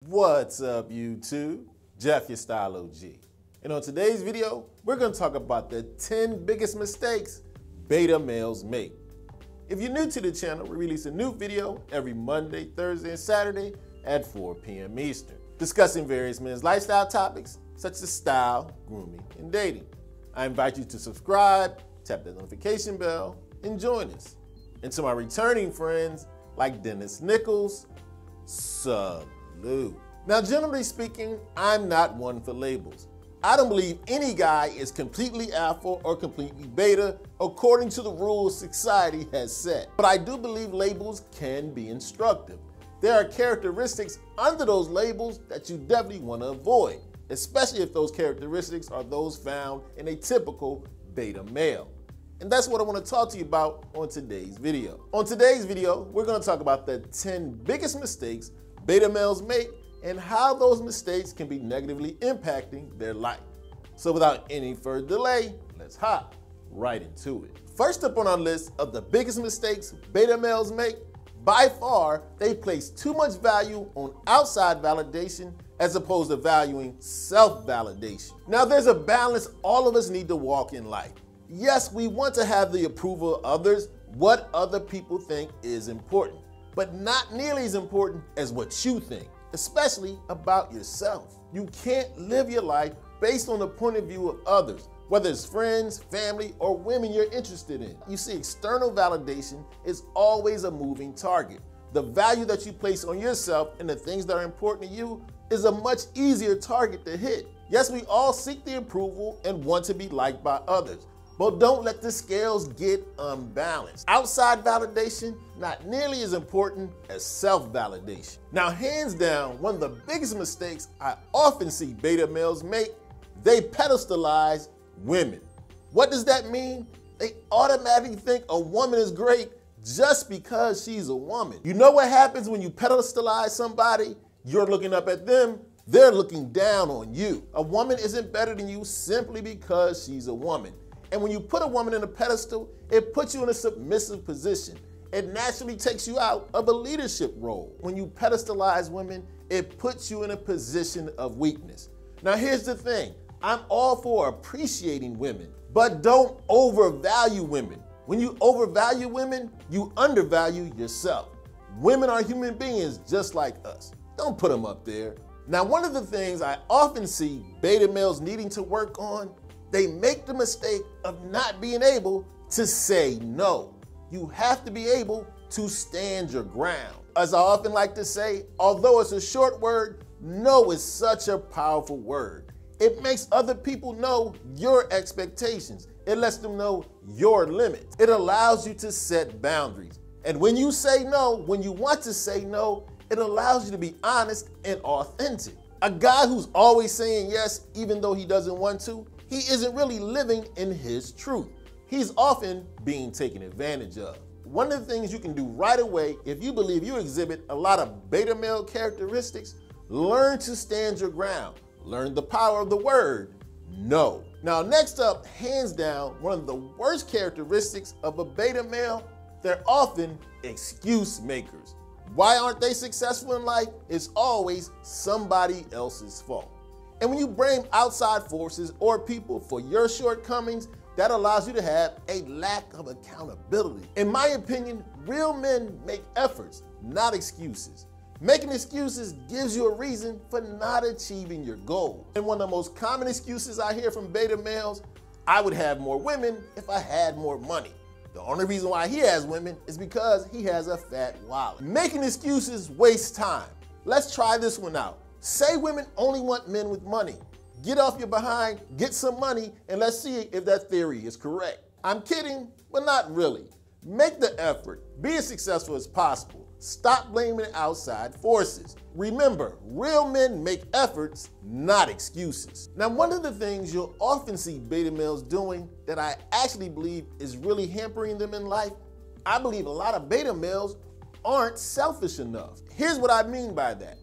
What's up, YouTube? Jeff, your Style O.G. And on today's video, we're going to talk about the 10 biggest mistakes beta males make. If you're new to the channel, we release a new video every Monday, Thursday, and Saturday at 4 p.m. Eastern, discussing various men's lifestyle topics such as style, grooming, and dating. I invite you to subscribe, tap the notification bell, and join us. And to my returning friends like Dennis Nichols, salute. Now, generally speaking, I'm not one for labels. I don't believe any guy is completely alpha or completely beta according to the rules society has set. But I do believe labels can be instructive. There are characteristics under those labels that you definitely want to avoid, especially if those characteristics are those found in a typical beta male. And that's what I want to talk to you about on today's video. On today's video, we're going to talk about the 10 biggest mistakes beta males make and how those mistakes can be negatively impacting their life. So without any further delay, let's hop right into it. First up on our list of the biggest mistakes beta males make, by far, they place too much value on outside validation as opposed to valuing self-validation. Now, there's a balance all of us need to walk in life. Yes, we want to have the approval of others, what other people think is important, but not nearly as important as what you think, especially about yourself. You can't live your life based on the point of view of others, whether it's friends, family, or women you're interested in. You see, external validation is always a moving target. The value that you place on yourself and the things that are important to you is a much easier target to hit. Yes, we all seek the approval and want to be liked by others, but don't let the scales get unbalanced. Outside validation, not nearly as important as self-validation. Now, hands down, one of the biggest mistakes I often see beta males make, they pedestalize women. What does that mean? They automatically think a woman is great just because she's a woman. You know what happens when you pedestalize somebody? You're looking up at them, they're looking down on you. A woman isn't better than you simply because she's a woman. And when you put a woman in a pedestal, it puts you in a submissive position. It naturally takes you out of a leadership role. When you pedestalize women, it puts you in a position of weakness. Now, here's the thing. I'm all for appreciating women, but don't overvalue women. When you overvalue women, you undervalue yourself. Women are human beings just like us. Don't put them up there. Now, one of the things I often see beta males needing to work on, they make the mistake of not being able to say no. You have to be able to stand your ground. As I often like to say, although it's a short word, no is such a powerful word. It makes other people know your expectations. It lets them know your limits. It allows you to set boundaries. And when you say no, when you want to say no, it allows you to be honest and authentic. A guy who's always saying yes, even though he doesn't want to, he isn't really living in his truth. He's often being taken advantage of. One of the things you can do right away if you believe you exhibit a lot of beta male characteristics, learn to stand your ground. Learn the power of the word no. Now, next up, hands down, one of the worst characteristics of a beta male, they're often excuse makers. Why aren't they successful in life? It's always somebody else's fault. And when you blame outside forces or people for your shortcomings, that allows you to have a lack of accountability. In my opinion, real men make efforts, not excuses. Making excuses gives you a reason for not achieving your goal. And one of the most common excuses I hear from beta males, I would have more women if I had more money. The only reason why he has women is because he has a fat wallet. Making excuses wastes time. Let's try this one out. Say women only want men with money. Get off your behind, get some money, and let's see if that theory is correct. I'm kidding, but not really. Make the effort. Be as successful as possible. Stop blaming outside forces. Remember, real men make efforts, not excuses. Now, one of the things you'll often see beta males doing that I actually believe is really hampering them in life, I believe a lot of beta males aren't selfish enough. Here's what I mean by that.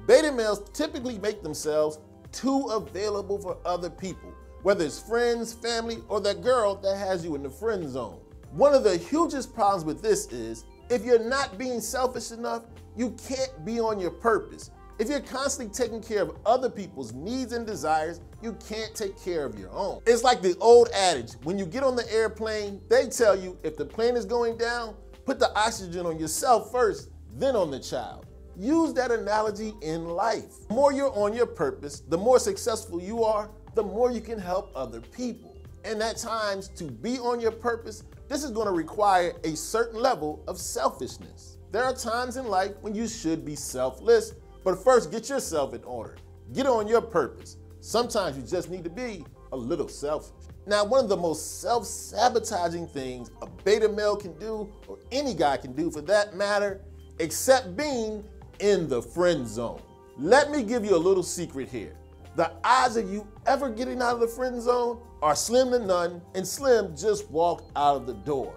Beta males typically make themselves too available for other people, whether it's friends, family, or that girl that has you in the friend zone. One of the hugest problems with this is if you're not being selfish enough, you can't be on your purpose. If you're constantly taking care of other people's needs and desires, you can't take care of your own. It's like the old adage, when you get on the airplane, they tell you if the plane is going down, put the oxygen on yourself first, then on the child. Use that analogy in life. The more you're on your purpose, the more successful you are, the more you can help other people. And at times, to be on your purpose, this is going to require a certain level of selfishness. There are times in life when you should be selfless, but first get yourself in order. Get on your purpose. Sometimes you just need to be a little selfish. Now, one of the most self-sabotaging things a beta male can do, or any guy can do for that matter, except being in the friend zone. Let me give you a little secret here. The odds of you ever getting out of the friend zone are slim to none, and Slim just walked out of the door.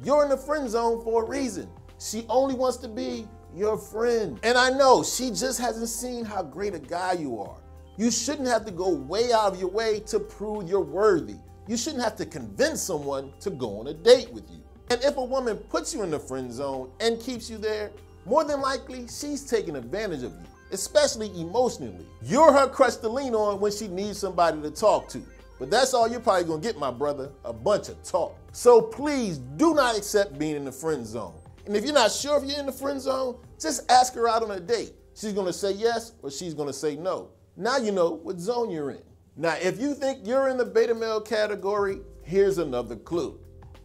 You're in the friend zone for a reason. She only wants to be your friend. And I know she just hasn't seen how great a guy you are. You shouldn't have to go way out of your way to prove you're worthy. You shouldn't have to convince someone to go on a date with you. And if a woman puts you in the friend zone and keeps you there, more than likely she's taking advantage of you, especially emotionally. You're her crush to lean on when she needs somebody to talk to. But that's all you're probably gonna get, my brother, a bunch of talk. So please do not accept being in the friend zone. And if you're not sure if you're in the friend zone, just ask her out on a date. She's gonna say yes or she's gonna say no. Now you know what zone you're in. Now, if you think you're in the beta male category, here's another clue.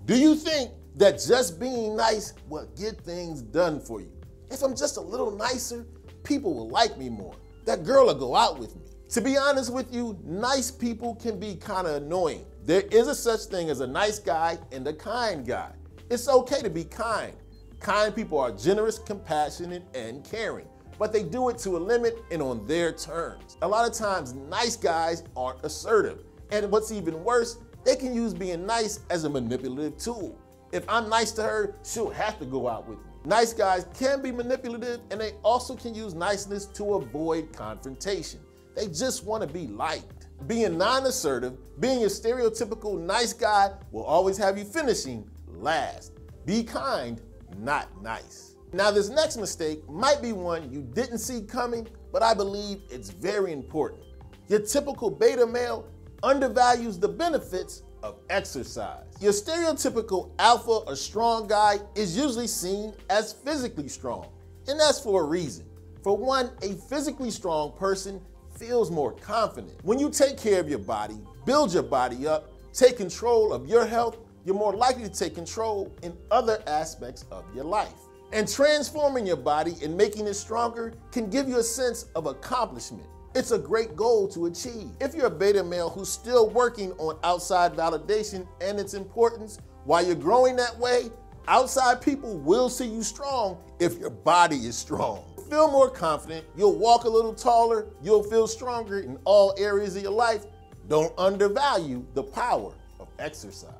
Do you think that just being nice will get things done for you? If I'm just a little nicer, people will like me more. That girl will go out with me. To be honest with you, nice people can be kind of annoying. There is a such thing as a nice guy and a kind guy. It's okay to be kind. Kind people are generous, compassionate, and caring, but they do it to a limit and on their terms. A lot of times, nice guys aren't assertive. And what's even worse, they can use being nice as a manipulative tool. If I'm nice to her, she'll have to go out with me. Nice guys can be manipulative, and they also can use niceness to avoid confrontation. They just want to be liked. Being non-assertive, being a stereotypical nice guy will always have you finishing last. Be kind, not nice. Now, this next mistake might be one you didn't see coming, but I believe it's very important. Your typical beta male undervalues the benefits of exercise. Your stereotypical alpha or strong guy is usually seen as physically strong, and that's for a reason. For one, a physically strong person feels more confident. When you take care of your body, build your body up, take control of your health, you're more likely to take control in other aspects of your life. And transforming your body and making it stronger can give you a sense of accomplishment. It's a great goal to achieve. If you're a beta male who's still working on outside validation and its importance, while you're growing that way, outside people will see you strong if your body is strong. You'll feel more confident, you'll walk a little taller, you'll feel stronger in all areas of your life. Don't undervalue the power of exercise.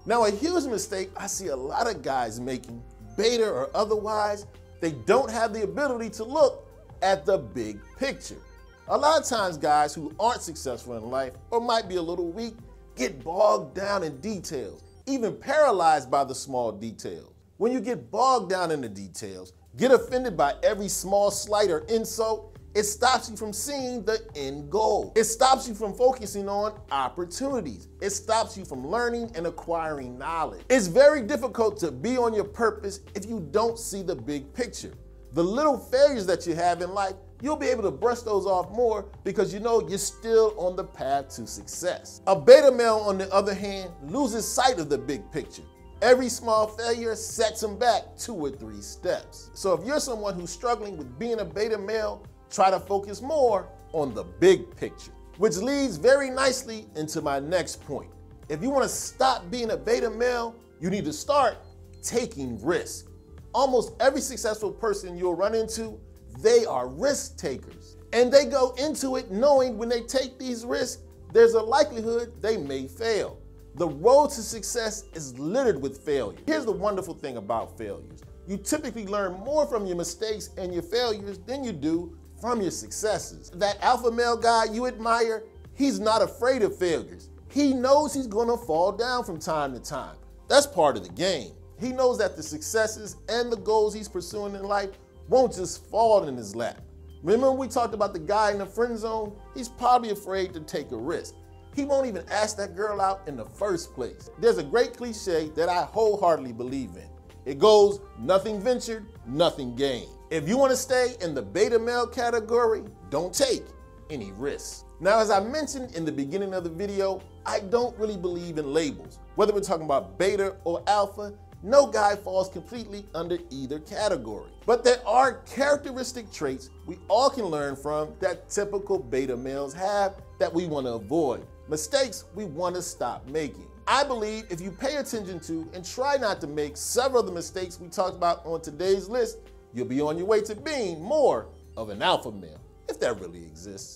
Now, a huge mistake I see a lot of guys making, beta or otherwise, they don't have the ability to look at the big picture. A lot of times guys who aren't successful in life or might be a little weak get bogged down in details, even paralyzed by the small details. When you get bogged down in the details, get offended by every small slight or insult, it stops you from seeing the end goal. It stops you from focusing on opportunities. It stops you from learning and acquiring knowledge. It's very difficult to be on your purpose if you don't see the big picture. The little failures that you have in life, you'll be able to brush those off more because you know you're still on the path to success. A beta male, on the other hand, loses sight of the big picture. Every small failure sets him back 2 or 3 steps. So if you're someone who's struggling with being a beta male, try to focus more on the big picture. Which leads very nicely into my next point. If you want to stop being a beta male, you need to start taking risks. Almost every successful person you'll run into, they are risk takers. And they go into it knowing when they take these risks, there's a likelihood they may fail. The road to success is littered with failure. Here's the wonderful thing about failures. You typically learn more from your mistakes and your failures than you do from your successes. That alpha male guy you admire, he's not afraid of failures. He knows he's gonna fall down from time to time. That's part of the game. He knows that the successes and the goals he's pursuing in life won't just fall in his lap. Remember when we talked about the guy in the friend zone? He's probably afraid to take a risk. He won't even ask that girl out in the first place. There's a great cliche that I wholeheartedly believe in. It goes, nothing ventured, nothing gained. If you want to stay in the beta male category, don't take any risks. Now, as I mentioned in the beginning of the video, I don't really believe in labels. Whether we're talking about beta or alpha, no guy falls completely under either category. But there are characteristic traits we all can learn from that typical beta males have that we want to avoid. Mistakes we want to stop making. I believe if you pay attention to and try not to make several of the mistakes we talked about on today's list, you'll be on your way to being more of an alpha male, if that really exists.